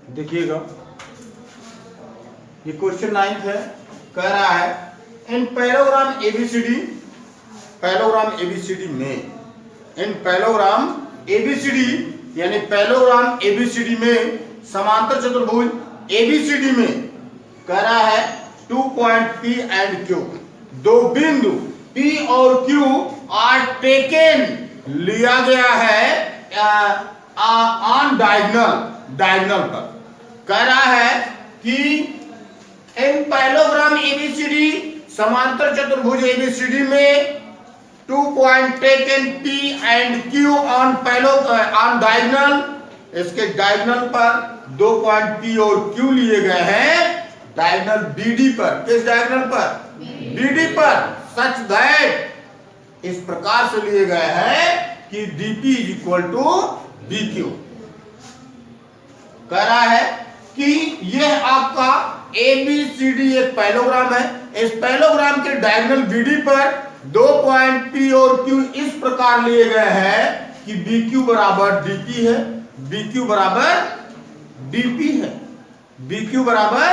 देखिएगा, ये क्वेश्चन 9 है। कह रहा है इन पैलोग्राम एबीसीडी यानी पैलोग्राम एबीसीडी में समांतर चतुर्भुज एबीसीडी में कह रहा है 2 पॉइंट P एंड Q, दो बिंदु P और Q आर टेकन, लिया गया है ऑन डायगोनल पर। कह रहा है कि इन पैलोग्राम एबीसीडी समांतर चतुर्भुज एबीसीडी में 2 point taken P and Q on diagonal, इसके डायगोनल पर 2 पॉइंट P और Q लिए गए हैं डायगोनल BD पर। किस डायगोनल पर? BD पर। सच दैट इस प्रकार से लिए गए हैं कि DP = BQ। कह रहा है कि यह आपका ABCD एक पैलोग्राम है। इस पैलोग्राम के डायगोनल BD पर 2 पॉइंट P और Q इस प्रकार लिए गए हैं कि BQ बराबर DP है, BQ बराबर DP है, BQ बराबर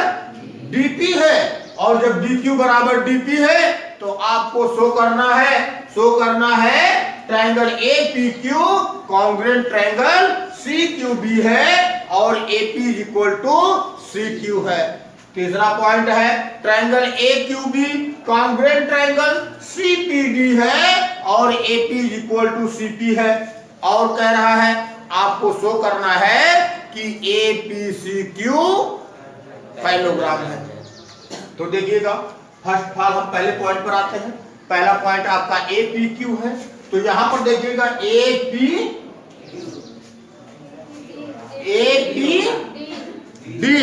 DP है। और जब BQ बराबर DP है तो आपको शो करना है triangle APQ congruent triangle CQB है और AP = CQ है। तीसरा पॉइंट है triangle AQB congruent triangle CPD है और AP = CP है। और कह रहा है आपको शो करना है कि APCQ पैलोग्राम है। तो देखिएगा, फर्स्ट ऑफ ऑल हम पहले पॉइंट पर आते हैं। पहला पॉइंट आपका APQ है, तो यहां पर देखिएगा APD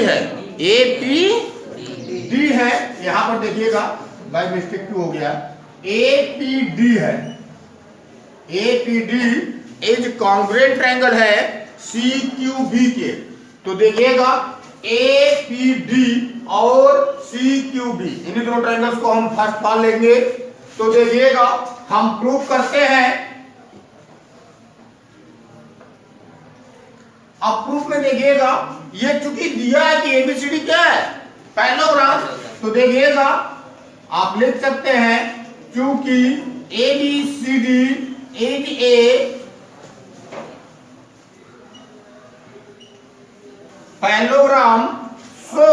है, APD है। यहां पर देखिएगा बाय मिस्टेक क्यों हो गया, APD है। APD इज कॉन्ग्रुएंट ट्रायंगल है CQB के। तो देखिएगा APD और CQB इन्हीं दोनों ट्रायंगल्स को हम फर्स्ट पाल लेंगे। तो देखिएगा हम प्रूव करते हैं। अब प्रूफ में देखिएगा, ये चूंकि दिया है कि ABCD क्या है, पैलोग्राम, तो देखिएगा आप लिख सकते हैं क्योंकि ABCD is A parallelogram, so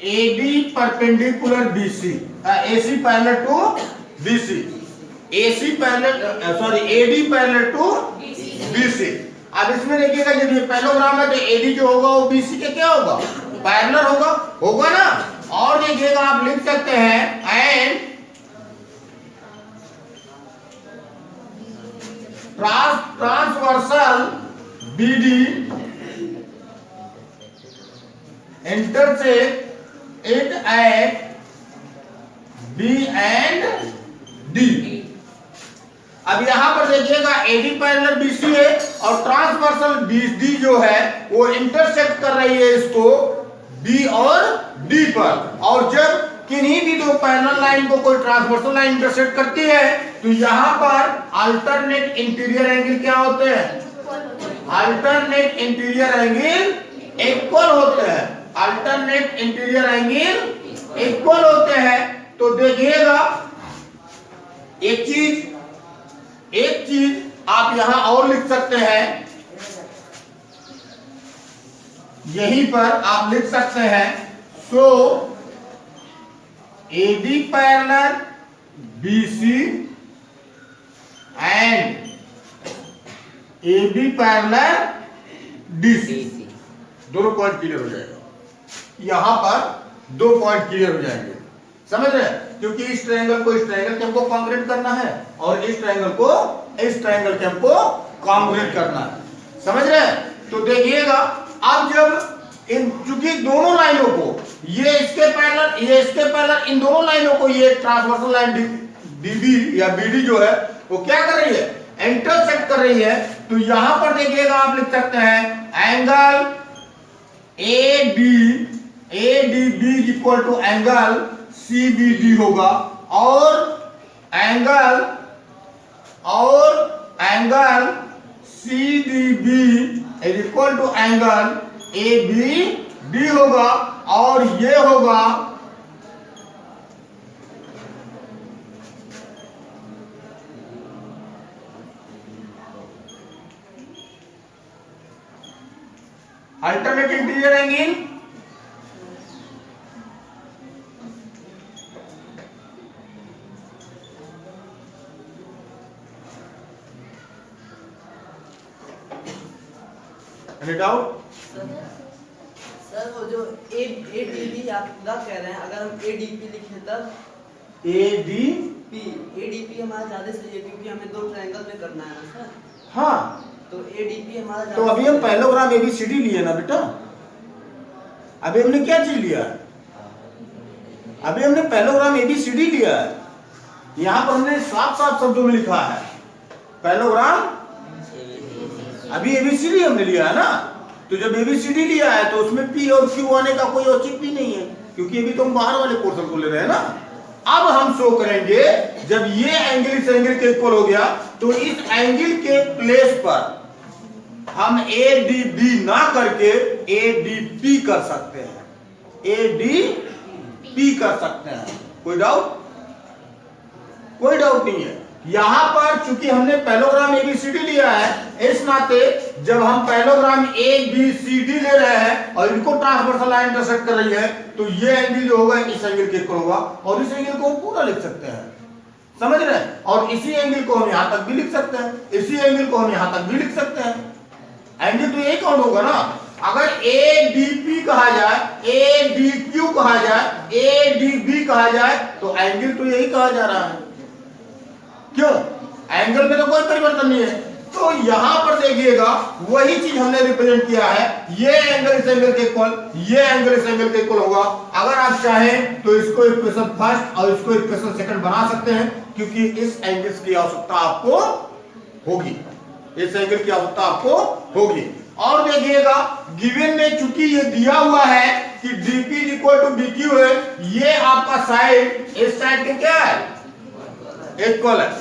AD perpendicular BC, AC parallel to BC, AD parallel to BC। अब इसमें देखिएगा जब ये पैलोग्राम है तो AD जो होगा वो BC के क्या होगा, पैरेलल होगा ना। और देखिएगा आप लिख सकते हैं and transversal BD intersect it at B and D। अब यहां पर देखिएगा AD पैरेलल BC है और ट्रांसवर्सल BD जो है वो इंटरसेक्ट कर रही है इसको B और D पर। और जब किन्हीं भी दो पैरेलल लाइन को कोई ट्रांसवर्सल लाइन इंटरसेक्ट करती है तो यहां पर अल्टरनेट इंटीरियर एंगल क्या होते हैं, अल्टरनेट इंटीरियर एंगल इक्वल होते हैं, अल्टरनेट इंटीरियर एंगल इक्वल होते हैं। तो देखिएगा एक चीज आप यहां और लिख सकते हैं, यहीं पर आप लिख सकते हैं सो AD parallel BC and AB parallel DC, दोनों पॉइंट क्लियर हो जाएगा। यहां पर 2 पॉइंट क्लियर हो जाएंगे, समझ रहे हैं, क्योंकि इस ट्रायंगल को इस ट्रायंगल के हमको कॉन्ग्रुएंट करना है और इस ट्रायंगल को इस ट्रायंगल के हमको कॉन्ग्रुएंट करना है, समझ रहे हैं। तो देखिएगा अब जब इन चूंकि दोनों लाइनों को ये इसके पैरेलल इन दोनों लाइनों को ये ट्रांसवर्सल लाइन DB या BD जो है वो क्या कर रही है, इंटरसेक्ट कर रही है। तो यहां पर देखिएगा आप लिख सकते हैं एंगल ADB = एंगल CBD होगा और angle CDB is equal to angle A B D होगा, और ये होगा alternate interior angle doubt. Sir वो जो ए डी बी आप पूरा कह रहे हैं, अगर हम ए डी पी लिखें तब ए डी पी हमारा ज्यादा सही है, क्योंकि हमें दो ट्रायंगल में करना है ना सर। हाँ, तो ए डी पी हमारा तो अभी हम पैरेललोग्राम एबीसीडी लिए ना बेटा, अभी हमने क्या चीज लिया? अभी हमने पैरेललोग्राम एबीसीडी लिया है। यहां पर हमने साफ साफ शब्दों में लिखा है पैरेललोग्राम, अभी एबीसीडी हमने लिया है ना। तो जब एबीसीडी लिया है तो उसमें पी और क्यू आने का कोई औचित्य भी नहीं है, क्योंकि अभी तो हम बाहर वाले पोर्शन को ले रहे हैं ना। अब हम शो करेंगे जब ये एंगल इस एंगल के इक्वल हो गया, तो इस एंगल के प्लेस पर हम ए डी बी ना करके ए डी पी कर सकते हैं, ए डी पी कर सकते हैं। कोई डाउट? कोई डाउट नहीं है। यहां पर चूंकि हमने पैरेललोग्राम एबीसीडी लिया है, इस नाते जब हम parallelogram A B C D ले रहे हैं और इनको ट्रांसवर्सल लाइन इंटरसेक्ट कर रही है, तो ये एंगल जो होगा इस एंगल के इक्वल होगा, और इस एंगल को हम पूरा लिख सकते हैं, समझ रहे हैं। और इसी एंगल को हम यहां तक भी लिख सकते हैं, इसी एंगल को हम यहां तक भी लिख सकते हैं। एंगल तो यही काउंट होगा ना। अगर ए डी पी कहा जाए, ए डी क्यू कहा जाए, ए डी बी कहा जाए, तो एंगल तो यही कहा जा रहा है। क्यों? एंगल में तो कोई परिवर्तन नहीं है। तो यहां पर देखिएगा वही चीज हमने रिप्रेजेंट किया है, ये एंगल इस एंगल के इक्वल, ये एंगल इस एंगल के इक्वल होगा। अगर आप चाहें तो इसको इक्वेशन फर्स्ट और इसको इक्वेशन सेकंड बना सकते हैं, क्योंकि इस एंगल की आवश्यकता आपको होगी, इस एंगल की आवश्यकता आपको होगी। और देखिएगा गिवन में चूंकि ये दिया हुआ है कि डीपी इक्वल टू बीक्यू है, ये आपका साइड इस साइड के क्या है? इक्वल है,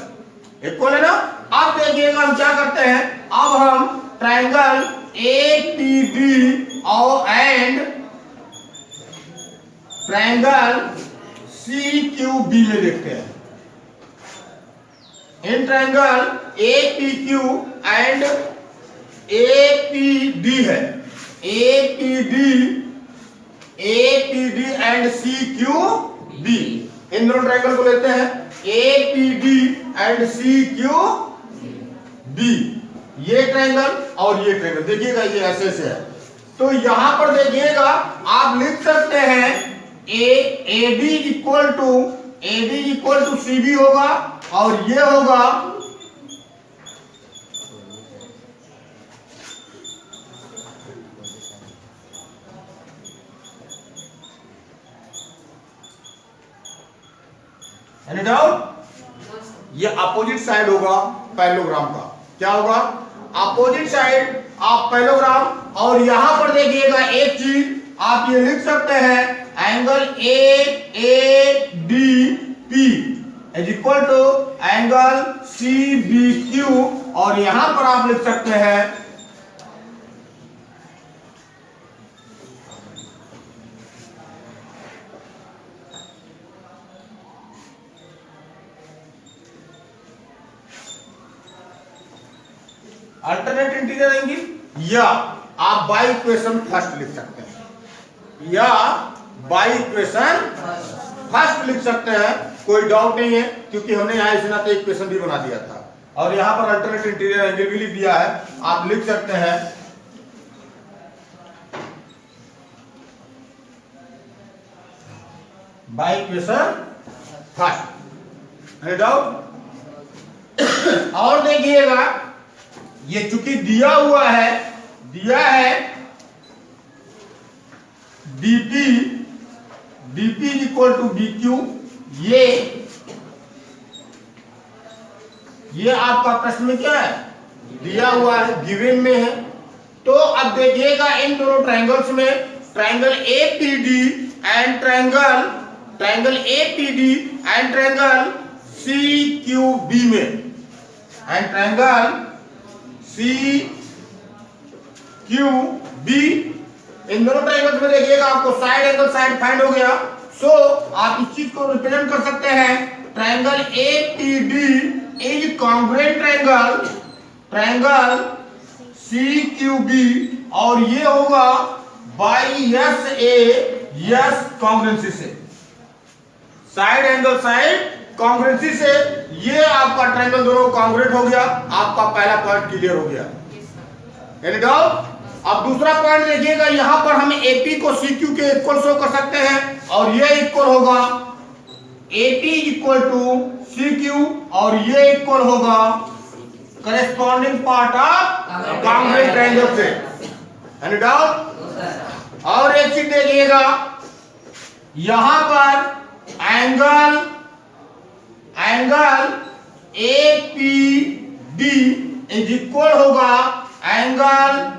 इक्वल है ना। अब देखिएगा हम क्या करते हैं, अब हम ट्रायंगल ए पी डी और and triangle C Q B में देखते हैं। इन triangle A P Q and A P D है, A P D and C Q B, इन दोनों ट्रायंगल को लेते हैं A P D and C Q B, ये ट्रायंगल और ये ट्रायंगल। देखिएगा ये ऐसे से है, तो यहां पर देखिएगा आप लिख सकते हैं A B equal to C B होगा, और ये होगा एनी डाउट? ये अपोजिट साइड होगा पैरेललोग्राम का। क्या होगा? Opposite side of parallelogram. और यहां पर देखिएगा एक चीज आप ये लिख सकते हैं, angle A D P is equal to angle C B Q, और यहां पर आप लिख सकते हैं अल्टरनेट इंटीरियर एंगल, या आप बाई इक्वेशन फर्स्ट लिख सकते हैं, या बाई इक्वेशन फर्स्ट लिख सकते हैं। कोई डाउट नहीं है, क्योंकि हमने यहां इस नाते इक्वेशन भी बना दिया था, और यहां पर अल्टरनेट इंटीरियर एंगल भी लिख दिया है। आप लिख सकते हैं by equation first. Any doubt? और देखिएगा ये चूंकि दिया हुआ है, दिया है dp इक्वल टू bq, ये आपका प्रश्न में क्या है? दिया हुआ है, गिवन में है। तो अब देखिएगा इन दोनों ट्रायंगल्स में, triangle APD and triangle APD and triangle CQB में, and triangle CQB Q B. इन दोनों ट्रायंगल्स में देखिएगा आपको साइड एंगल साइड फाइंड हो गया। सो आप इस चीज को रिप्रेजेंट कर सकते हैं, triangle APD is congruent triangle CQB, और ये होगा बाई SAS कॉन्ग्रुएंसी से, साइड एंगल साइड कॉन्ग्रुएंसी से ये आपका ट्रायंगल दोनों कॉन्ग्रुएंट हो गया। आपका पहला पॉइंट क्लियर हो गया। Any doubt? अब दूसरा पॉइंट देखिएगा, यहां पर हम AP को CQ के इक्वल शो कर सकते हैं, और ये इक्वल होगा AP इक्वल टू CQ, और ये इक्वल होगा corresponding part of congruent triangle से। Any doubt? और एक चीज देखिएगा, यहां पर एंगल APD इज इक्वल होगा एंगल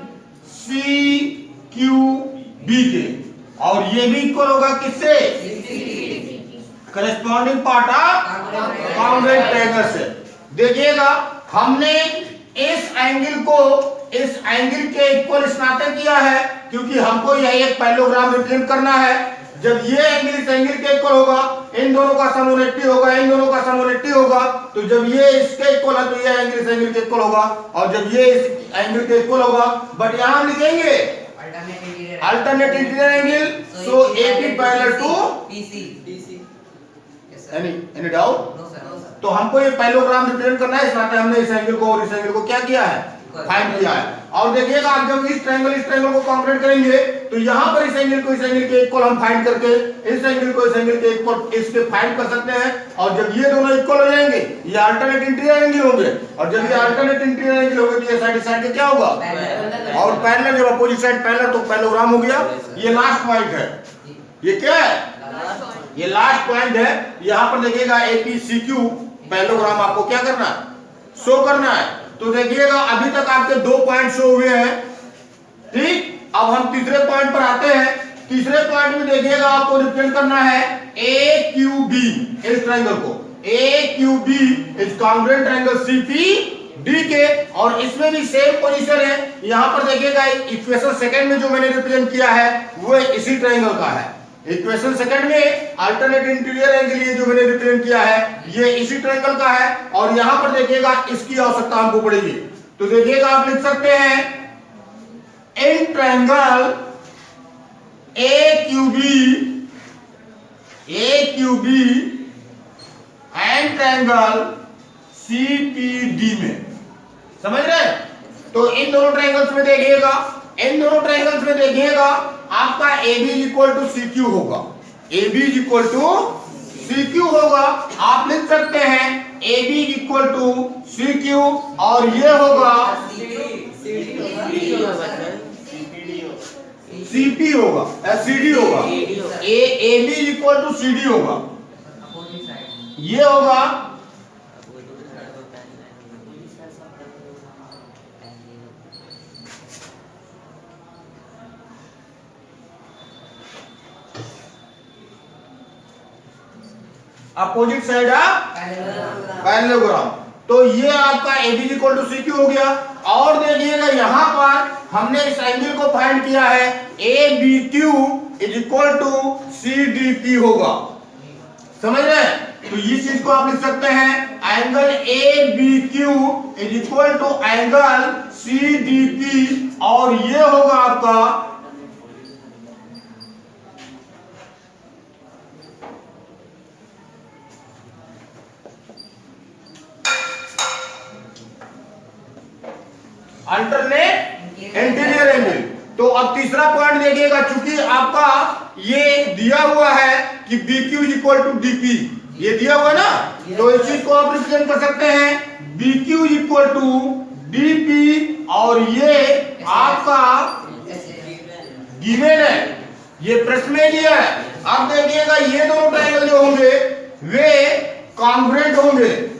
CQB के, और ये भी इक्वल होगा किससे? Corresponding part of congruent triangle से। देखिएगा हमने इस एंगल के इक्वल स्नातक किया है, क्योंकि हमको यह एक पैरेललोग्राम रिप्रेजेंट करना है। जब ये एंगल इस एंगल के इक्वल होगा, इन दोनों का सम 180 होगा, इन दोनों का सम 180 होगा, तो जब ये इसके इक्वल है तो ये एंगल इस एंगल के इक्वल होगा, और जब ये इस एंगल के इक्वल होगा। बट यहां हम लिखेंगे alternate interior angle, so AP parallel to PC। Any doubt? तो हमको ये पैरेललोग्राम रिप्रेजेंट करना है, इस नाते हमने इस एंगल को और इस एंगल को क्या किया है? फाइंड किया है। और देखिएगा आप जब इस ट्रायंगल को कॉन्ग्रुएंट करेंगे, तो यहां पर इस एंगल को इस एंगल के इक्वल हम फाइंड करके इस एंगल को इस एंगल के इक्वल इसके फाइंड कर सकते हैं। और जब ये दोनों इक्वल हो जाएंगे, ये अल्टरनेट इंटीरियर एंगल होंगे, और जब ये अल्टरनेट इंटीरियर एंगल होंगे तो ये साइड साइड के क्या होगा? और पैरेलल, जब अपोजिट साइड पैरेलल तो पैरेललोग्राम हो गया। ये लास्ट पॉइंट है। ये क्या है? ये लास्ट पॉइंट है। यहां पर देखिएगा APCQ पैरेललोग्राम आपको क्या करना है? शो करना है। तो देखिएगा अभी तक आपके 2 पॉइंट शो हुए हैं, ठीक। अब हम तीसरे पॉइंट पर आते हैं। तीसरे पॉइंट में देखिएगा आपको रिप्रेजेंट करना है AQB, इस ट्रायंगल को AQB is congruent triangle CPD के, और इसमें भी सेम पोजीशन है। यहां पर देखिएगा इक्वेशन सेकंड में जो मैंने रिप्रेजेंट किया है वो इसी ट्रायंगल का है। इक्वेशन सेकंड में अल्टरनेट इंटीरियर एंगल ये जो मैंने रिप्रेजेंट किया है ये इसी ट्रायंगल का है, और यहां पर देखिएगा इसकी आवश्यकता हमको पड़ेगी। तो देखिएगा आप लिख सकते हैं इन triangle AQB and triangle CPD में, समझ रहे? तो इन दोनों ट्रायंगल्स में देखिएगा आपका AB इक्वल टू CQ होगा, AB इक्वल टू CQ होगा। आप लिख सकते हैं AB इक्वल टू CQ, और ये होगा CP होगा, CD होगा, AB इक्वल टू CD होगा, ये होगा अपोजिट साइड ऑफ पैरेललोग्राम। तो ये आपका AB इक्वल टू CQ हो गया। और देखिएगा यहां पर हमने इस एंगल को फाइंड किया है ABQ is equal to CDP होगा, समझ रहे हैं? तो इस चीज को आप लिख सकते हैं angle ABQ is equal to angle CDP, और ये होगा आपका अल्टरनेट इंटीरियर एंगल। तो अब तीसरा पॉइंट देखिएगा, चूंकि आपका ये दिया हुआ है कि BQ इक्वल टू DP, ये दिया हुआ ना, तो इस चीज को आप रिप्रेजेंट कर सकते हैं BQ इक्वल टू DP, और ये आपका गिवन है, ये प्रश्न में दिया है। अब देखिएगा ये दोनों ट्रायंगल जो होंगे वे कॉन्ग्रुएंट होंगे,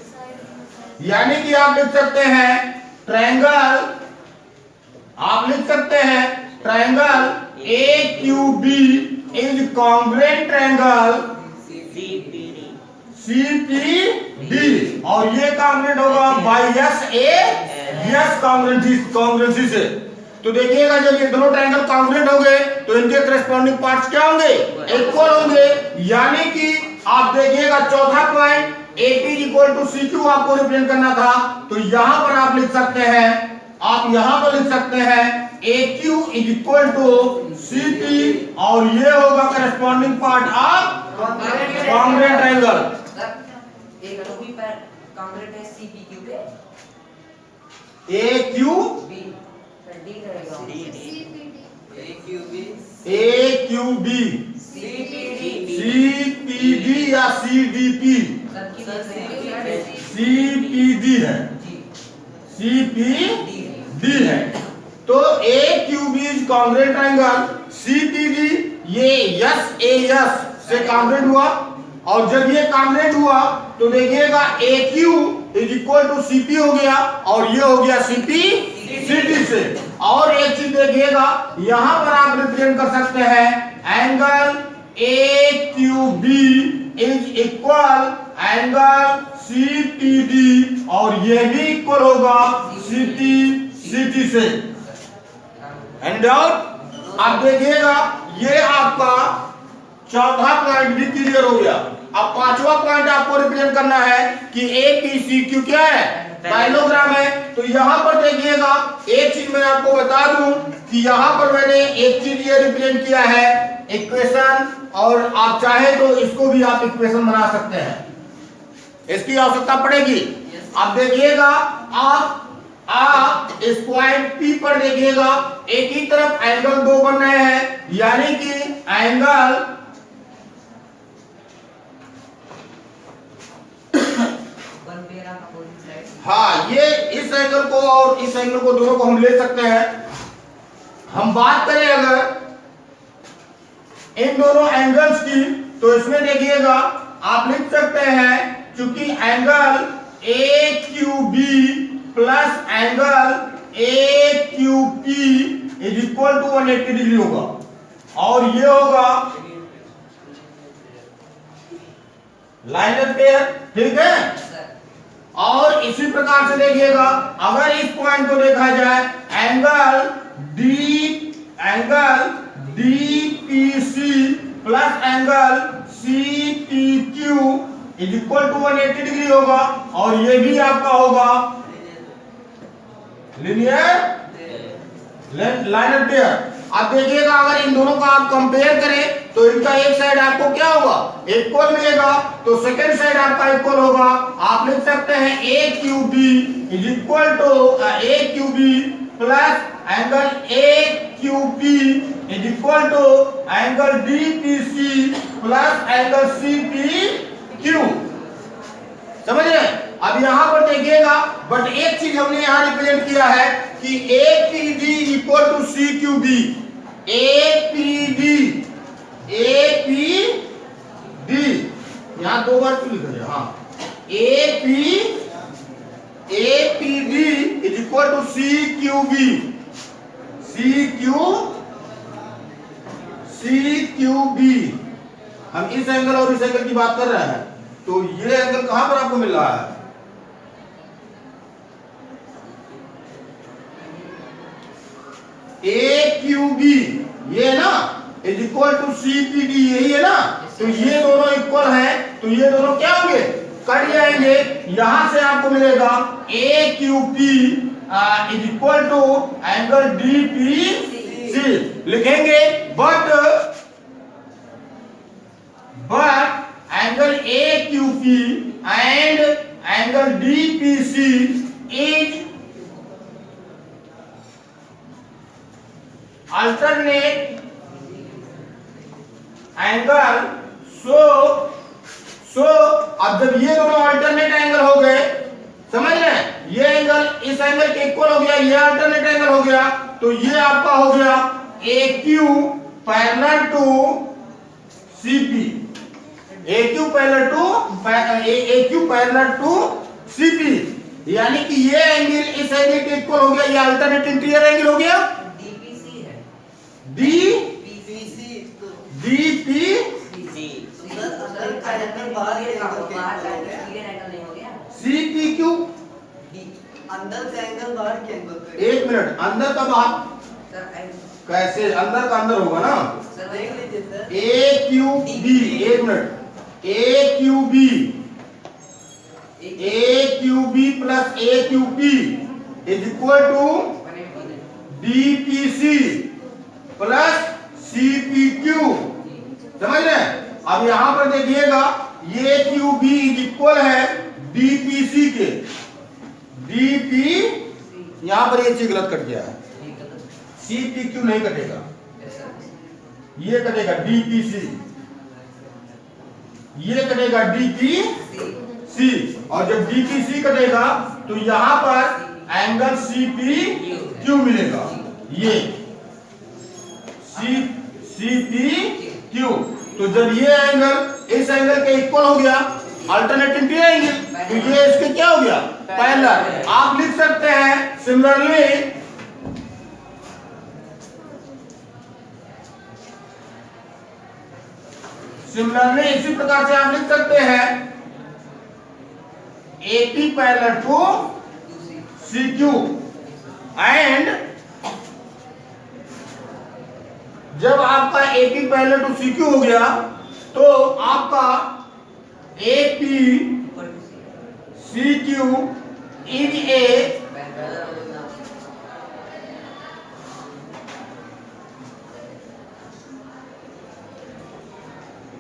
यानी कि आप लिख सकते हैं ट्रायंगल, आप लिख सकते हैं triangle AQB is congruent triangle CPD, और ये कॉन्ग्रुएंट होगा बाय SAS कॉन्ग्रुएंसी से। तो देखिएगा जब ये दोनों ट्रायंगल कॉन्ग्रुएंट हो गए तो इनके करस्पॉन्डिंग पार्ट्स क्या होंगे, इक्वल होंगे। यानी कि आप देखिएगा चौथा point AP equal to CQ आपको रिप्रेजेंट करना था, तो यहां पर आप लिख सकते हैं, आप यहां पर लिख सकते हैं AQ is equal to CP और ये होगा corresponding part of congruent triangle. एक तो भी पर कॉन्ग्रुएंट है CPQ पे AQ B फिर D रहेगा AQB CPD या CDP, CPD है, CPD है। तो AQB is congruent triangle, CPD ये SAS से कॉन्ग्रुएंट हुआ, और जब ये कॉन्ग्रुएंट हुआ तो देखिएगा AQ is equal to CP हो गया और ये हो गया CP CD से। और एक चीज देखिएगा यहां पर आप रिप्रेजेंट कर सकते हैं angle AQB is equal angle CPD और ये भी इक्वल होगा CD से। Any doubt? आप देखिएगा ये आपका चौथा पॉइंट भी क्लियर हो गया। अब पांचवा पॉइंट आपको रिप्रेजेंट करना है कि APCQ क्या है, पैरेललोग्राम है। तो यहां पर देखिएगा एक चीज मैं आपको बता दूं कि यहां पर मैंने एक चीज ये रिप्रेजेंट किया है इक्वेशन, और आप चाहे तो इसको भी आप इक्वेशन बना सकते हैं, इसकी आवश्यकता पड़ेगी। अब देखिएगा आप इस पॉइंट P पर देखिएगा एक ही तरफ एंगल दो बन रहे हैं, यानी कि एंगल हाँ ये इस एंगल को और इस एंगल को दोनों को हम ले सकते हैं। हम बात करें अगर इन दोनों एंगल्स की, तो इसमें देखिएगा आप लिख सकते हैं क्योंकि angle AQB plus angle AQP is equal to 180 degree होगा, और ये होगा लाइन पेयर, ठीक है। और इसी प्रकार से देखिएगा अगर इस पॉइंट को देखा जाए angle DPC plus angle CPQ is equal to 180 degree होगा, और ये भी आपका होगा लीनियर लाइन पेयर। अब देखिएगा अगर इन दोनों का आप कंपेयर करें तो इनका एक साइड आपको क्या होगा, इक्वल मिलेगा, तो सेकंड साइड आपका इक्वल होगा। आप लिख सकते हैं AQB is equal to AQB plus angle AQP is equal to angle DPC plus angle CPQ। समझ रहे हैं? अब यहां पर देखिएगा बट एक चीज हमने यहां रिप्रेजेंट किया है कि APD equal to CQB, APD यहां दो बार क्यों लिखा है, हाँ APD is equal to CQB। हम इस एंगल और इस एंगल की बात कर रहे हैं, तो ये एंगल कहां पर आपको मिल रहा है, AQB ये ना इज इक्वल टू CPD, यही है ना। तो ये दोनों इक्वल हैं, तो ये दोनों क्या होंगे, कट जाएंगे। यहां से आपको मिलेगा AQP is equal to angle DPC लिखेंगे, but angle AQP and angle DPC is alternate angle. So अब जब ये दोनों अल्टरनेट एंगल हो गए, समझ रहे हैं, ये एंगल इस एंगल के इक्वल हो गया, ये अल्टरनेट एंगल हो गया, तो ये आपका हो गया AQ parallel to CP, AQ parallel to CP, यानी कि ये एंगल इस एंगल के इक्वल हो गया, ये अल्टरनेट इंटीरियर एंगल हो गया DPC है DPC CPQ। अंदर का एंगल बाहर के एंगल पे, एक मिनट, अंदर का बाहर, कैसे अंदर का अंदर होगा ना, सर देख लीजिए सर। ए क्यू बी, एक minute, A Q B, A Q B plus A Q P is equal to D P C plus C P Q. समझ रहे हैं? अब यहां पर देखिएगा ये क्यू बी इज इक्वल है डी पी सी के, डी पी, यहां पर ये चीज गलत कट गया है, सी पी क्यू नहीं कटेगा, ये कटेगा डी पी सी, ये कटेगा डी पी सी, और जब डी पी सी कटेगा तो यहां पर एंगल सी पी क्यू मिलेगा, ये सी पी क्यू। तो जब ये एंगल इस एंगल के इक्वल हो गया, अल्टरनेटिव एंगल, तो ये इसके क्या हो गया, पैरेलल। आप लिख सकते हैं सिमिलरली इसी प्रकार से आप लिख सकते हैं AP parallel to CQ, and जब आपका AP पैरेलल टू CQ हो गया तो आपका AP CQ is a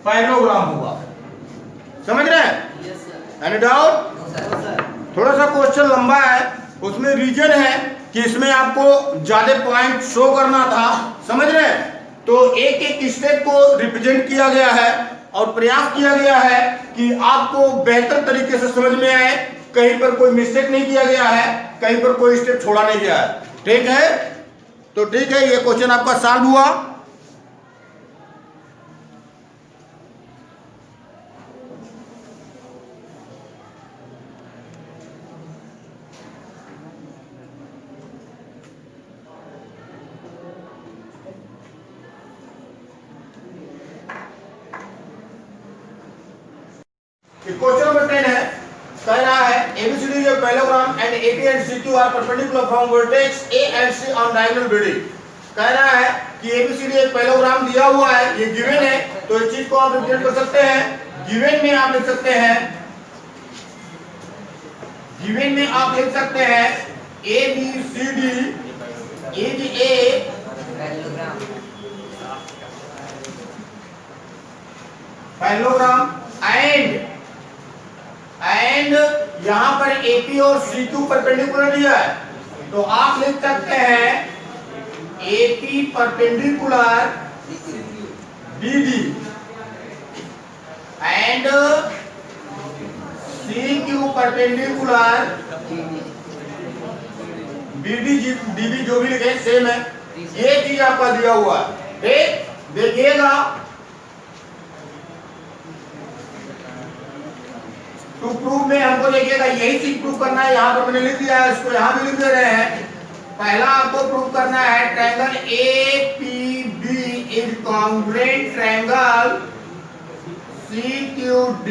parallelogram होगा। समझ रहे हैं? Yes sir. Any doubt? No sir. थोड़ा सा क्वेश्चन लंबा है, उसमें रीजन है कि इसमें आपको ज्यादा पॉइंट शो करना था। समझ रहे हैं? तो एक एक स्टेप को रिप्रेजेंट किया गया है और प्रयास किया गया है कि आपको बेहतर तरीके से समझ में आए, कहीं पर कोई मिस्टेक नहीं किया गया है, कहीं पर कोई स्टेप छोड़ा नहीं गया है। ठीक है? तो ठीक है, ये क्वेश्चन आपका सॉल्व हुआ। क्वेश्चन नंबर 10 है, कह रहा है ABCD is a parallelogram and AP and CQ are perpendicular from vertex A and C on diagonal BD। कह रहा है कि ABCD एक पैरेललोग्राम दिया हुआ है, ये गिवन है, तो इस चीज को आप रिप्रेजेंट कर सकते हैं। गिवन में आप लिख सकते हैं, गिवन में आप लिख सकते हैं ABCD is a parallelogram and यहां पर AP और CQ परपेंडिकुलर दिया है, तो आप लिख सकते हैं AP perpendicular BD and CQ perpendicular BD DB, जो भी लिखे सेम है। ये चीज आपका दिया हुआ है, ठीक? देखिएगा टू प्रूव में हमको देखिएगा यही चीज प्रूव करना है। यहाँ पर मैंने लिख दिया है, इसको यहाँ भी लिख दे रहे हैं। पहला आपको प्रूव करना है triangle APB is congruent triangle CQD,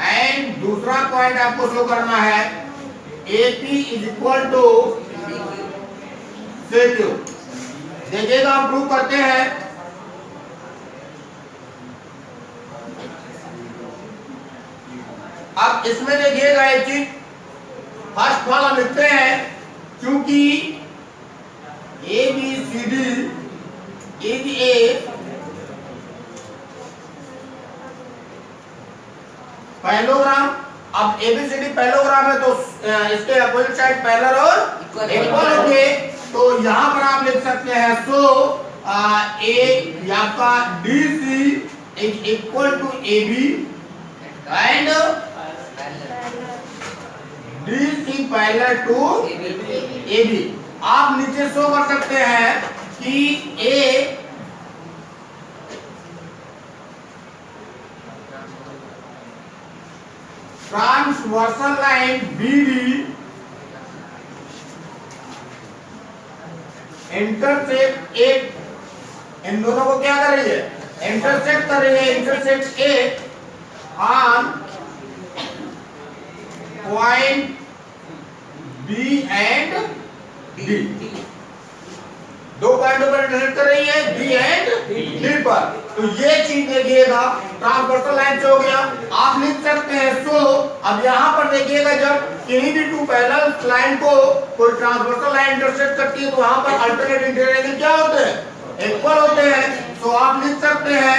and दूसरा पॉइंट आपको शो करना है AP is equal to CQ। देखिएगा हम प्रूव करते हैं। अब इसमें देखिएगा एक चीज, फर्स्ट वाला लिखते हैं, क्योंकि ABCD इज ए पैरेललोग्राम। अब ABCD पैरेललोग्राम है तो इसके अपोजिट साइड पैरेलल और इक्वल होंगे, तो यहां पर आप लिख सकते हैं सो आपका DC is equal to AB and DC parallel to AB। आप नीचे शो कर सकते हैं कि A transversal line BD intersect A, इन दोनों को क्या कर रही है, इंटरसेक्ट कर रही है, intersect A on point B and D. दो पॉइंटों पर इंटरसेक्ट कर रही है बी एंड डी पर। तो ये चीज देखिएगा ट्रांसवर्सल लाइन से हो गया। आप लिख सकते हैं सो। अब यहाँ पर देखिएगा जब किन्हीं भी टू पैरेलल लाइन को कोई ट्रांसवर्सल लाइन इंटरसेक्ट करती है तो वहां पर अल्टरनेट इंटीरियर एंगल क्या होते हैं? इक्वल होते हैं। तो आप लिख सकते हैं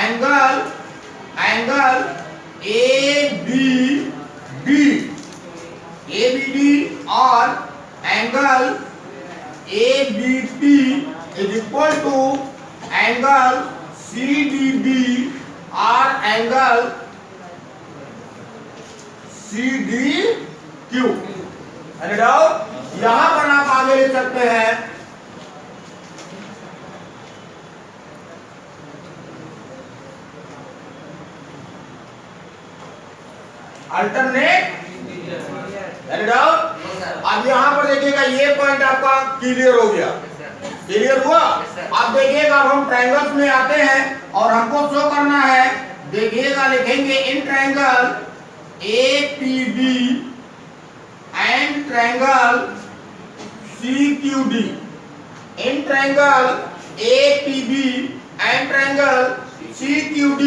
एंगल ए बी डी और angle ABP is equal to angle CDB or angle CDQ। Any doubt? यहां पर आप आगे लिख सकते हैं अल्टरनेट। Any doubt? अब यहाँ पर देखिएगा ये पॉइंट आपका क्लियर हो गया। क्लियर हुआ? अब देखिएगा अब हम ट्रायंगल्स में आते हैं और हमको शो करना है। देखिएगा लिखेंगे in triangle APB and triangle CQD। In triangle APB and triangle CQD,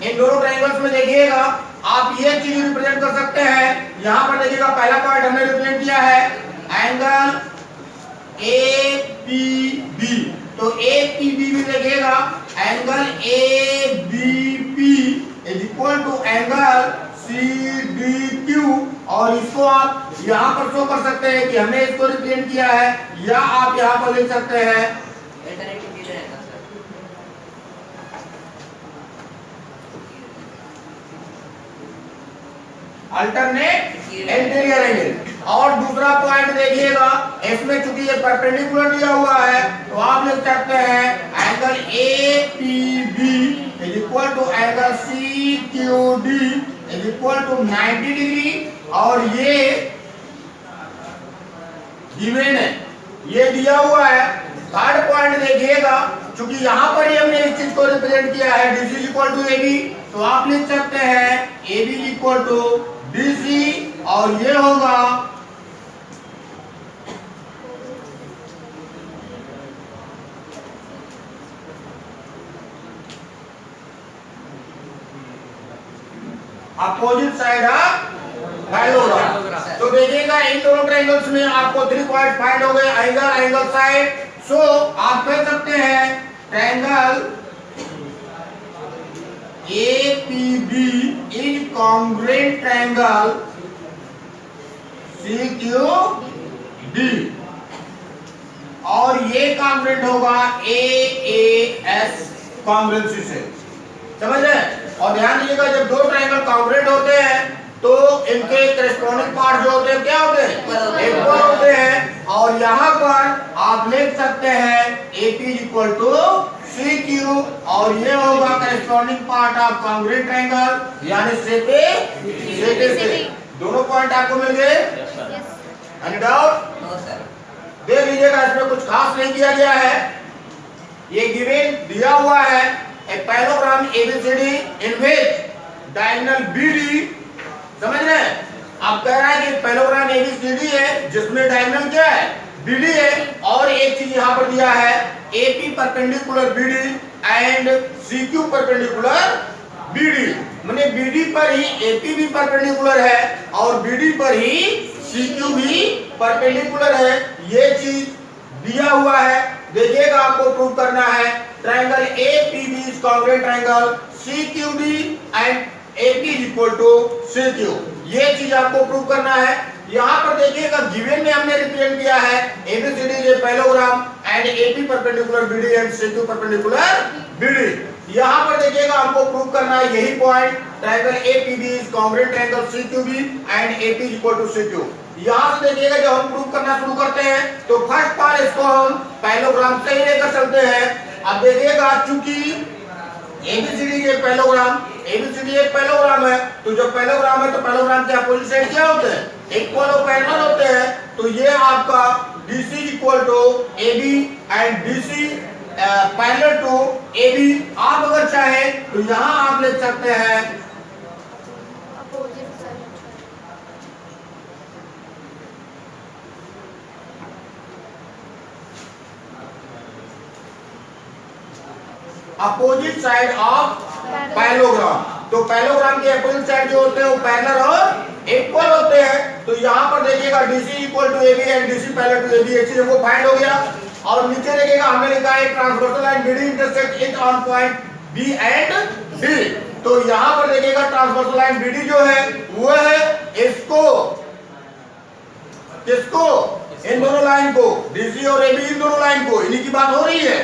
इन दोनों ट्रायंगल्स में देखिएगा आप ये चीज रिप्रेजेंट कर सकते हैं। यहां पर देखिएगा पहला पॉइंट हमने रिप्रेजेंट किया है एंगल APB। तो APB में देखिएगा angle ABP is equal to angle CDQ। और इसको आप यहां पर शो कर सकते हैं कि हमने इसको रिप्रेजेंट किया है, या आप यहां पर लिख सकते हैं अल्टरनेट इंटीरियर एंगल। और दूसरा पॉइंट देखिएगा इसमें चूंकि ये परपेंडिकुलर दिया हुआ है तो आप लिख सकते हैं angle APB is equal to angle CQD is equal to 90 degree. और ये गिवन है, ये दिया हुआ है। थर्ड पॉइंट देखिएगा चूंकि यहां पर ही हमने इस चीज को रिप्रेजेंट किया है DC is equal to AB, तो आप लिख सकते हैं AB is equal to DC और ये होगा अपोजिट साइड ऑफ पैरेललोग्राम। तो देखिएगा इन दोनों ट्रायंगल्स में आपको 3 पॉइंट फाइंड हो गए, एंगल साइड। सो आप कह सकते हैं triangle APB is congruent triangle CQD और ये कॉन्ग्रुएंट होगा AAS कॉन्ग्रुएंसी से। समझ रहे हैं? और ध्यान दीजिएगा जब दो ट्रायंगल कॉन्ग्रुएंट होते हैं तो इनके करेस्पॉन्डिंग पार्ट जो होते हैं क्या होते हैं? इक्वल होते हैं। और यहाँ पर आप लिख सकते हैं AP इक्वल टू CQ और ये होगा corresponding part of congruent triangle यानी से। दोनों पॉइंट आपको मिल गए? Any doubt? देख लीजिएगा इसमें कुछ खास नहीं किया गया है। ये गिवन दिया हुआ है a parallelogram ABCD in which diagonal BD। समझ रहे हैं? अब कह रहा है कि पैरेललोग्राम ABCD है जिसमें डायगोनल क्या है? BD है। और एक चीज यहाँ पर दिया है AP perpendicular BD and CQ perpendicular BD। माने BD पर ही AP भी परपेंडिकुलर है और BD पर ही CQ भी परपेंडिकुलर है। ये चीज दिया हुआ है। देखिएगा आपको प्रूव करना है triangle APB is congruent triangle CQD and AP is equal to CQ। ये चीज आपको प्रूव करना है। यहाँ पर देखिएगा गिवन में हमने रिप्रेजेंट किया है ABCD is a parallelogram and AP perpendicular BD and CQ perpendicular BD। यहाँ पर देखिएगा हमको प्रूव करना है यही point triangle APB is congruent triangle CQB and AP is equal to CQ। यहाँ से देखिएगा जब हम प्रूव करना शुरू करते हैं तो फर्स्ट पार्ट इसको हम पैरेललोग्राम से ही लेकर चलते हैं। अब देखिएगा चूंकि ABCD के पैरेललोग्राम ABCD एक पैरेललोग्राम है, तो जब पैरेललोग्राम है तो पैरेललोग्राम के अपोजिट साइड क्या होते हैं? इक्वल और पैरेलल होते हैं। तो ये आपका DC equal to AB and DC parallel to AB। आप अगर चाहें तो यहाँ आप लिख सकते हैं अपोजिट साइड ऑफ पैरेललोग्राम। तो पैरेललोग्राम के अपोजिट साइड जो होते हैं वो पैरेलल और इक्वल होते हैं। तो यहाँ पर देखिएगा DC equal to AB and DC parallel to AB, एक चीज वो फाइंड हो गया। और नीचे देखिएगा हमने लिखा है transversal line BD intersect it on point B and D। तो यहाँ पर देखिएगा ट्रांसवर्सल लाइन BD जो है वो है इसको, किसको, इन दोनों लाइन को, DC और AB इन दोनों लाइन को, इन्हीं की बात हो रही है।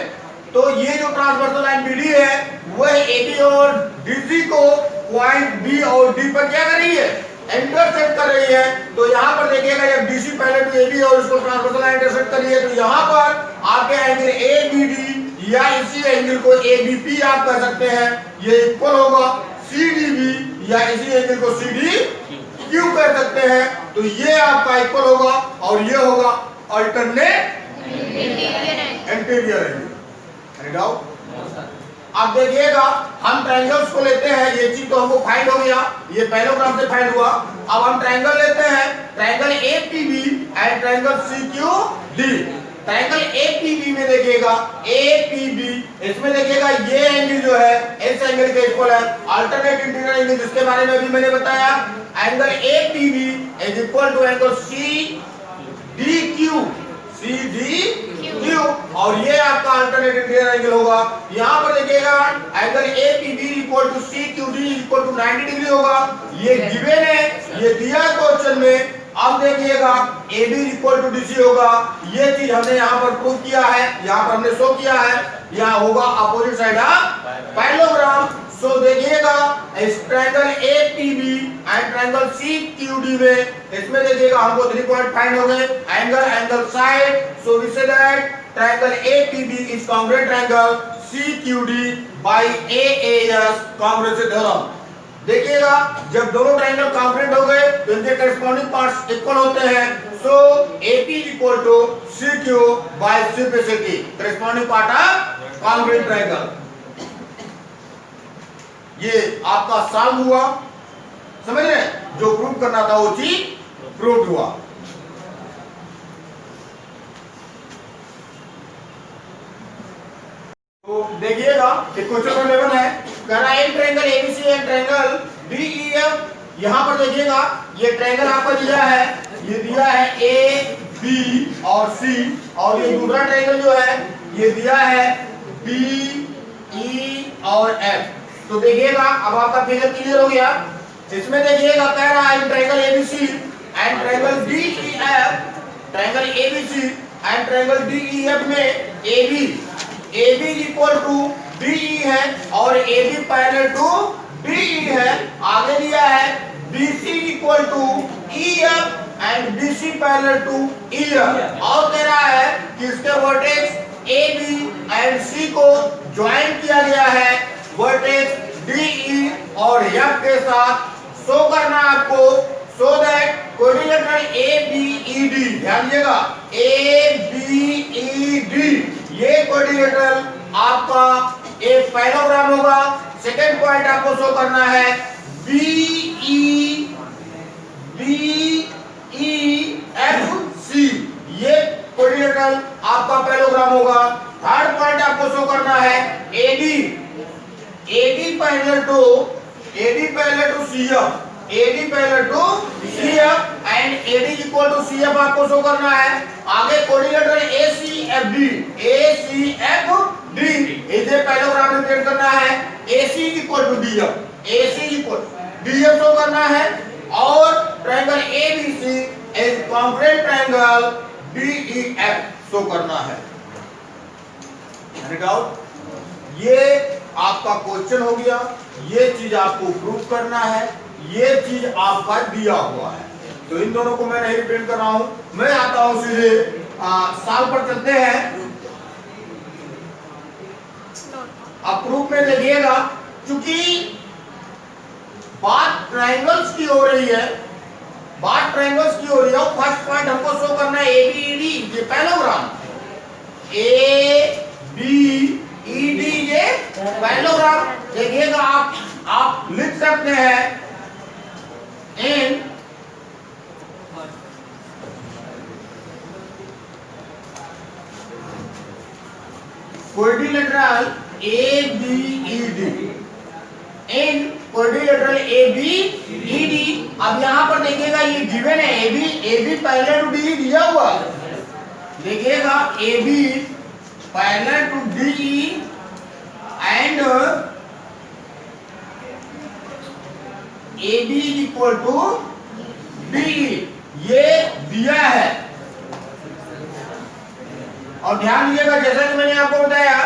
तो ये जो ट्रांसवर्सल लाइन BD है वह AB और DC को पॉइंट B और D पर क्या कर रही है, इंटरसेक्ट कर रही है। तो यहाँ पर देखिएगा जब DC पहले टू AB और इसको ट्रांसवर्सल लाइन इंटरसेक्ट कर रही है तो यहाँ पर आपके एंगल ABD या इसी एंगल को ABP आप कह सकते हैं, ये इक्वल होगा CDB या इसी एंगल को CDQ कह सकते हैं। तो ये आपका इक्वल होगा और ये होगा alternate interior angle. Any doubt? अब देखिएगा हम ट्रायंगल्स को लेते हैं, ये चीज तो हमको फाइंड हो गया, ये पैरेललोग्राम से फाइंड हुआ। अब हम ट्रायंगल लेते हैं, triangle APB and triangle CQD। Triangle APB में देखिएगा APB, इसमें देखिएगा ये एंगल जो है इस एंगल के इक्वल है, अल्टरनेट इंटीरियर एंगल जिसके बारे में अभी मैंने बताया। Angle APB is equal to angle CDQ, और ये आपका अल्टरनेट इंटीरियर एंगल होगा। यहाँ पर देखिएगा angle APB equal to CQD equal to 90 degree होगा, ये गिवन है, ये दिया है क्वेश्चन में। अब देखिएगा AB इक्वल टू DC होगा, ये चीज हमने यहाँ पर प्रूव किया है, यहाँ पर हमने शो किया है, यहाँ होगा अपोजिट साइड ऑफ पैरेललोग्राम। सो देखिएगा इस triangle APB and triangle CQD में, इसमें देखिएगा हमको 3 पॉइंट फाइंड हो गए, angle side. So we say that triangle APB is congruent triangle CQD by AAS congruency theorem. देखिएगा जब दोनों ट्रायंगल कॉन्ग्रुएंट हो गए तो इनके करेस्पॉन्डिंग पार्ट्स इक्वल होते हैं। So AP equal to CQ by CPCT, corresponding part of congruent triangle. ये आपका सॉल्व हुआ, समझ रहे हैं? जो प्रूव करना था वो चीज प्रूव हुआ। तो देखिएगा क्वेश्चन नंबर 11 है, कह रहा है triangle ABC and triangle DEF। यहां पर देखिएगा ये ट्रायंगल आपको दिया है, ये दिया है A, B और C, और ये दूसरा ट्रायंगल जो है ये दिया है B, E और F। तो देखिएगा अब आपका फिगर क्लियर हो गया। इसमें देखिएगा कह रहा है triangle ABC and triangle DEF, triangle ABC and triangle DEF में AB इक्वल टू BE है और AB पैरेलल टू DE है। आगे दिया है BC equal to EF and BC parallel to EF, और कह रहा है कि इसके वर्टेक्स AB एंड C को ज्वाइन किया गया है वर्टेक्स DE और F के साथ। शो करना आपको, सो दैट कोऑर्डिनेटर ABED, ध्यान दीजिएगा ABED, ये कोऑर्डिनेटर आपका एक पैरेललोग्राम होगा। सेकंड पॉइंट आपको शो करना है BEFC, ये कोऑर्डिनेटर आपका पैरेललोग्राम होगा। थर्ड पॉइंट आपको शो करना है AD parallel to CF and AD equal to CF आपको शो करना है। आगे कोऑर्डिनेटर ACFD इसे पैरेललोग्राम में क्रिएट करना है। AC equal to DF show करना है, और triangle ABC is congruent triangle DEF show करना है। Any doubt? ये आपका क्वेश्चन हो गया, ये चीज आपको प्रूव करना है, ये चीज आपका दिया हुआ है। तो इन दोनों को मैं नहीं रिपीट कर रहा हूं, मैं आता हूं सीधे साल पर चलते हैं। अब प्रूफ में देखिएगा, चूंकि बात ट्रायंगल्स की हो रही है, फर्स्ट पॉइंट हमको शो करना है ABED, ये पैरेललोग्राम ABED, ये पैरेललोग्राम। देखिएगा आप लिख सकते हैं इन कोऑर्डिनेटरल ABED इन क्वाड्रिलेटरल ABED। अब यहां पर देखिएगा ये गिवन है AB पैरेलल टू DE दिया हुआ है, देखिएगा AB parallel to DE and AB is equal to DE, ये दिया है। और ध्यान दीजिएगा जैसा कि मैंने आपको बताया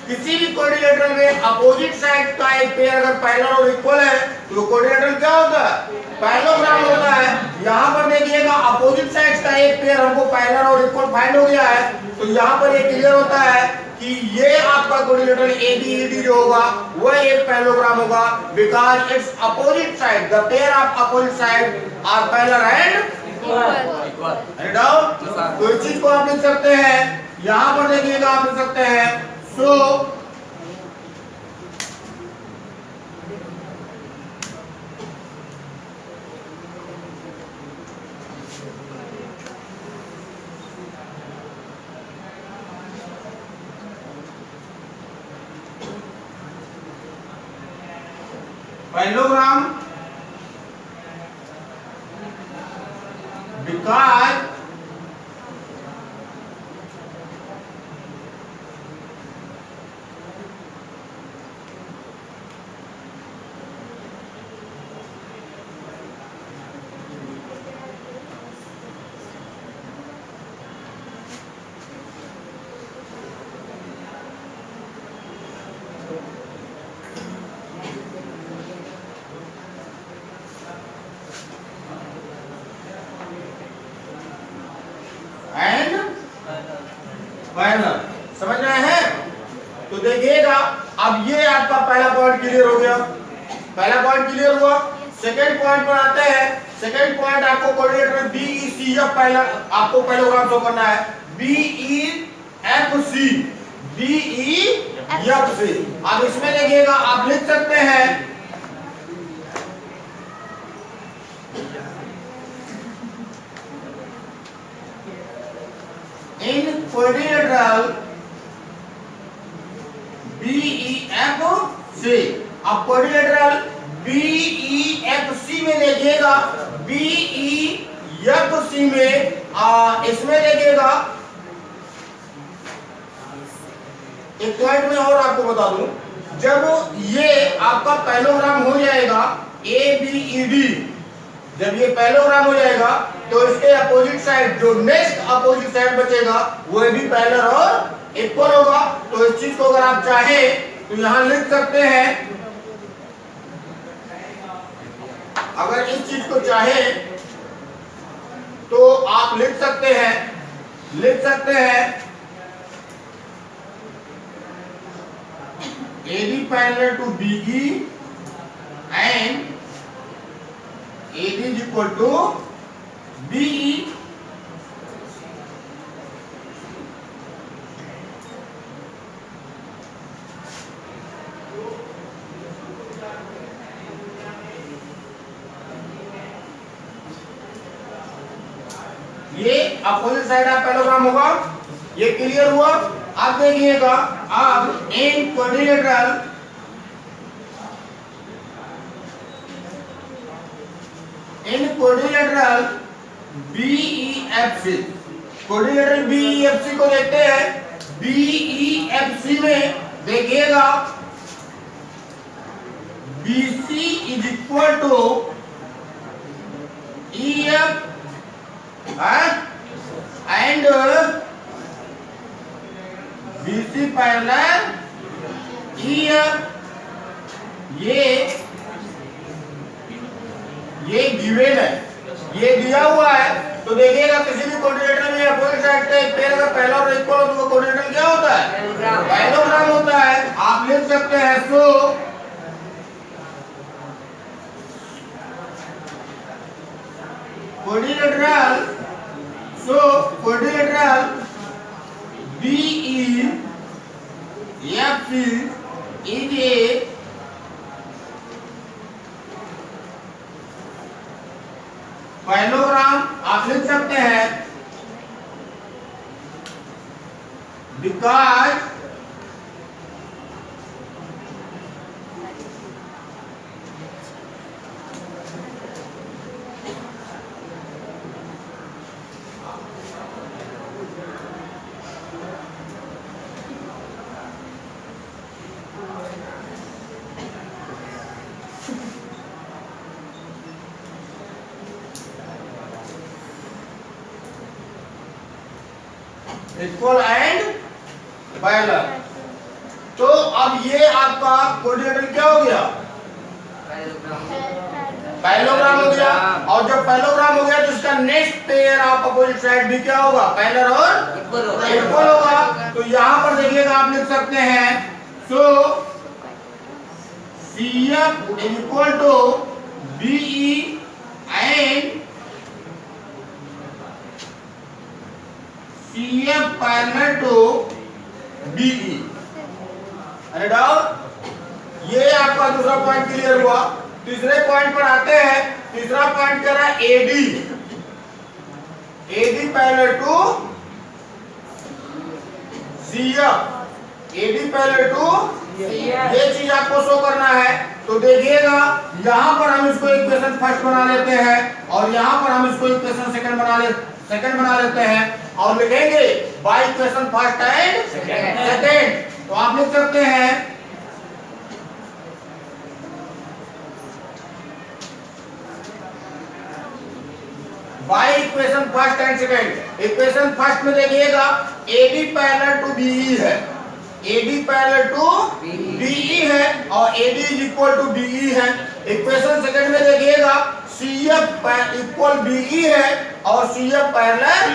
किसी भी क्वाड्रिलेटरल में अपोजिट साइड का एक पेयर अगर पैरेलल और इक्वल है तो क्वाड्रिलेटरल क्या होता है, पैरेललोग्राम होता है। यहाँ पर देखिएगा अपोजिट साइड्स का एक पेयर हमको पैरेलल और इक्वल फाइंड हो गया है, तो यहाँ पर ये क्लियर होता है कि ये आपका क्वाड्रिलेटरल ABED जो होगा वह एक पैरेललोग्राम होगा, because it's opposite side, the pair of opposite side are parallel and equal. Doubt? तो इस चीज को आप लिख सकते हैं, यहाँ पर देखिएगा आप लिख सकते हैं सो पैरेललोग्राम because पैरेलल, समझ रहे हैं? तो देखिएगा अब ये आपका पहला पॉइंट क्लियर हो गया, पहला पॉइंट क्लियर हुआ। सेकंड पॉइंट पर आते हैं। सेकंड पॉइंट आपको कोऑर्डिनेटर BECF पहला आपको पैरेललोग्राम शो करना है, BEFC BEFC। अब इसमें देखिएगा आप लिख सकते हैं in quadrilateral BEFC। अब quadrilateral BEFC में देखिएगा, BEFC में इसमें देखिएगा एक पॉइंट में और आपको बता दूं, जब ये आपका पैरेललोग्राम हो जाएगा ABED, जब ये पैरेललोग्राम हो जाएगा तो इसके अपोजिट साइड जो नेक्स्ट अपोजिट साइड बचेगा वो भी पैरेलल और इक्वल होगा। तो इस चीज को अगर आप चाहें तो यहां लिख सकते हैं, अगर इस चीज को चाहें तो आप लिख सकते हैं AD parallel to BE and AD is equal to BE। ये अपोजिट साइड ऑफ पैरेललोग्राम होगा, ये क्लियर हुआ। अब देखिएगा अब इन क्वाड्रिलेटरल BEFC, क्वाड्रिलेटरल BEFC को देखते हैं। BEFC में देखिएगा BC is equal to EF and BC parallel EF। ये गिवन है, ये दिया हुआ है। तो देखिएगा किसी भी क्वाड्रिलेटरल में अपोजिट साइड का एक पेयर अगर पैरेलल और इक्वल हो तो वो क्वाड्रिलेटरल क्या होता है, पैरेललोग्राम होता है। आप लिख सकते हैं so quadrilateral BEFC is a parallelogram. आप लिख सकते हैं बिकॉज इक्वल एंड पैरेलल। तो अब ये आपका कोऑर्डिनेटर क्या हो गया? पैरेललोग्राम हो गया। और जब पैरेललोग्राम हो गया तो इसका next pair of opposite side भी क्या होगा? पैरेलल और इक्वल होगा। तो यहां पर देखिएगा आप लिख सकते हैं सो CF is equal to BE and CF parallel to BE। अरे डाउट? ये आपका दूसरा पॉइंट क्लियर हुआ। तीसरे पॉइंट पर आते हैं। तीसरा पॉइंट कह रहा है AD parallel to CF। AD parallel to ये चीज आपको शो करना है। तो देखिएगा यहां पर हम इसको इक्वेशन फर्स्ट बना लेते हैं और यहां पर हम इसको इक्वेशन सेकंड बना लेते हैं और लिखेंगे by equation first and second. तो आप लिख सकते हैं by equation first and second. Equation first में देखिएगा AD पैरेलल टू BE है, AD पैरेलल टू BE है और AD is equal to BE है। इक्वेशन सेकंड में देखिएगा CF इक्वल BE है और CF पैरेलल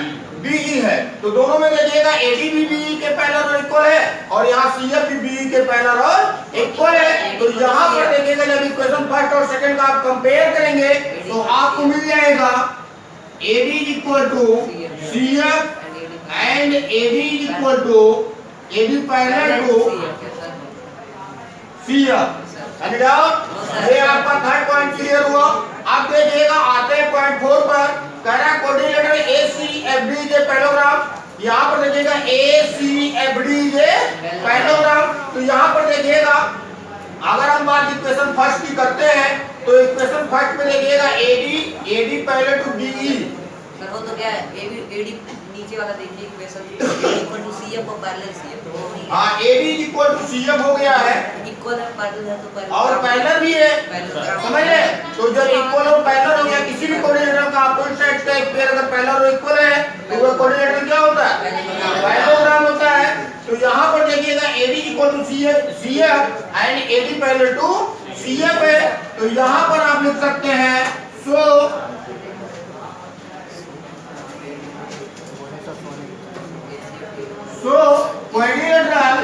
BE है। तो दोनों में देखिएगा AD भी BE के पैरेलल और इक्वल है और यहाँ CF भी BE के पैरेलल और इक्वल है। तो यहाँ पर देखिएगा जब इक्वेशन फर्स्ट और सेकंड का आप कंपेयर करेंगे तो आपको मिल जाएगा AD is equal to CF and AD is equal to AD parallel to CF। Any doubt? ये आपका थर्ड पॉइंट क्लियर हुआ। अब देखिएगा आते हैं पॉइंट 4 पर। कह रहा है कोऑर्डिनेटर ACFD के पैरेललोग्राम। यहाँ पर देखिएगा ACFD के पैरेललोग्राम। तो यहाँ पर देखिएगा अगर हम बात इक्वेशन फर्स्ट की करते हैं तो इक्वेशन फर्स्ट में देखिएगा AD parallel to BE। Sir वो तो क्या है AD नीचे वाला देखिए इक्वेशन इक्वल टू CF और पैरेलल CF तो वो नहीं है। हाँ AD इक्वल टू CF हो गया है इक्वल है पैरेलल है तो पैरेलल और पैरेलल भी है। समझ रहे? तो जब इक्वल और पैरेलल हो गया किसी भी कोऑर्डिनेटर का अपोजिट साइड का एक पेयर अगर पैरेलल और इक्वल है तो वो कोऑर्डिनेटर क्या होता है? पैरेललोग्राम होता है। तो यहाँ पर देखिएगा AD equal to CF and AD parallel to CF है। तो यहाँ पर आप लिख सकते हैं so quadrilateral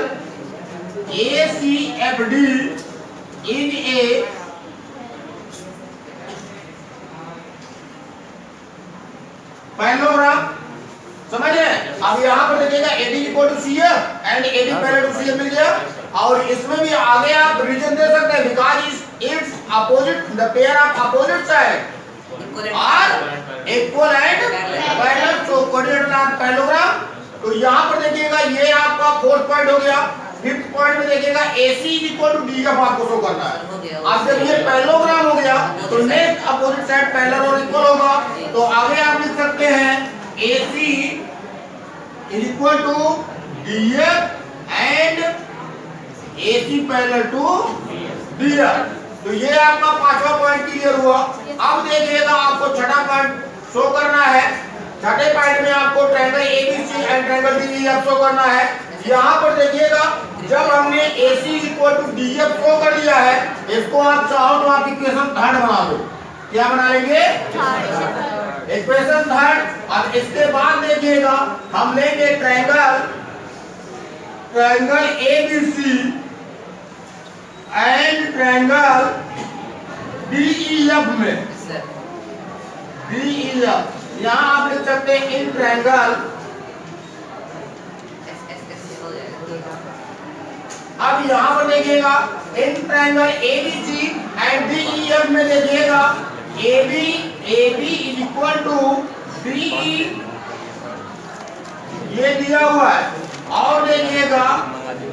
ACFD in a parallelogram. समझ रहे? अब यहाँ पर देखिएगा AD equal to CF and AD parallel to CF मिल गया। और इसमें भी आगे आप रीजन दे सकते हैं because it's opposite the pair of opposite side are equal and parallel. So coordinator parallelogram. तो यहाँ पर देखिएगा ये आपका फोर्थ पॉइंट हो गया। फिफ्थ पॉइंट में देखिएगा AC इक्वल टू DF आपको शो करना है। अब जब ये पैरेललोग्राम हो गया तो नेक्स्ट अपोजिट साइड पैरेलल और इक्वल होगा। तो आगे आप लिख सकते हैं AC is equal to DF and AC parallel to DF। तो ये आपका पांचवा पॉइंट क्लियर हुआ। अब देखिएगा आपको छठा पॉइंट शो करना है। छठे पॉइंट में आपको triangle ABC and triangle DEF show करना है। यहाँ पर देखिएगा जब हमने AC equal to DF show कर दिया है इसको आप चाहो तो आप इक्वेशन थर्ड बना दो। क्या बना लेंगे? Equation third. और इसके बाद देखिएगा हम लेंगे triangle ABC and triangle DEF में DEF। यहाँ आप लिख सकते हैं इन ट्रायंगल। अब यहाँ पर देखिएगा इन ट्रायंगल ABC एंड DEF में देखिएगा AB is equal to DE ये दिया हुआ है और देखिएगा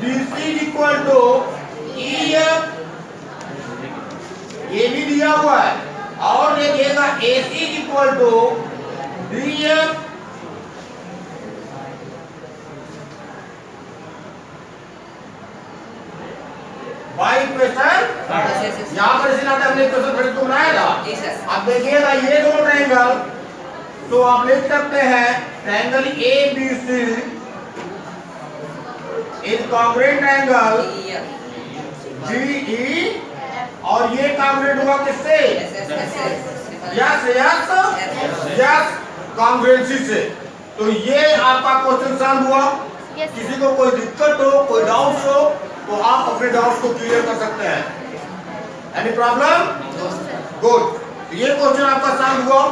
BC is equal to EF ये भी दिया हुआ है और देखिएगा AC is equal to DF बाई इक्वेशन। यहाँ पर इसलिए हमने इक्वेशन थर्ड को बनाया था। अब देखिएगा ये दोनों ट्रायंगल तो आप लिख सकते हैं triangle ABC is congruent angle DEF DE और ये कॉन्ग्रुएंट हुआ किससे? यस यस यस कॉन्ग्रुएंसी से। तो ये आपका क्वेश्चन सॉल्व हुआ। किसी को कोई दिक्कत हो, कोई डाउट हो तो आप अपने डाउट्स को क्लियर कर सकते हैं। Any problem? गुड। ये क्वेश्चन आपका सॉल्व हुआ।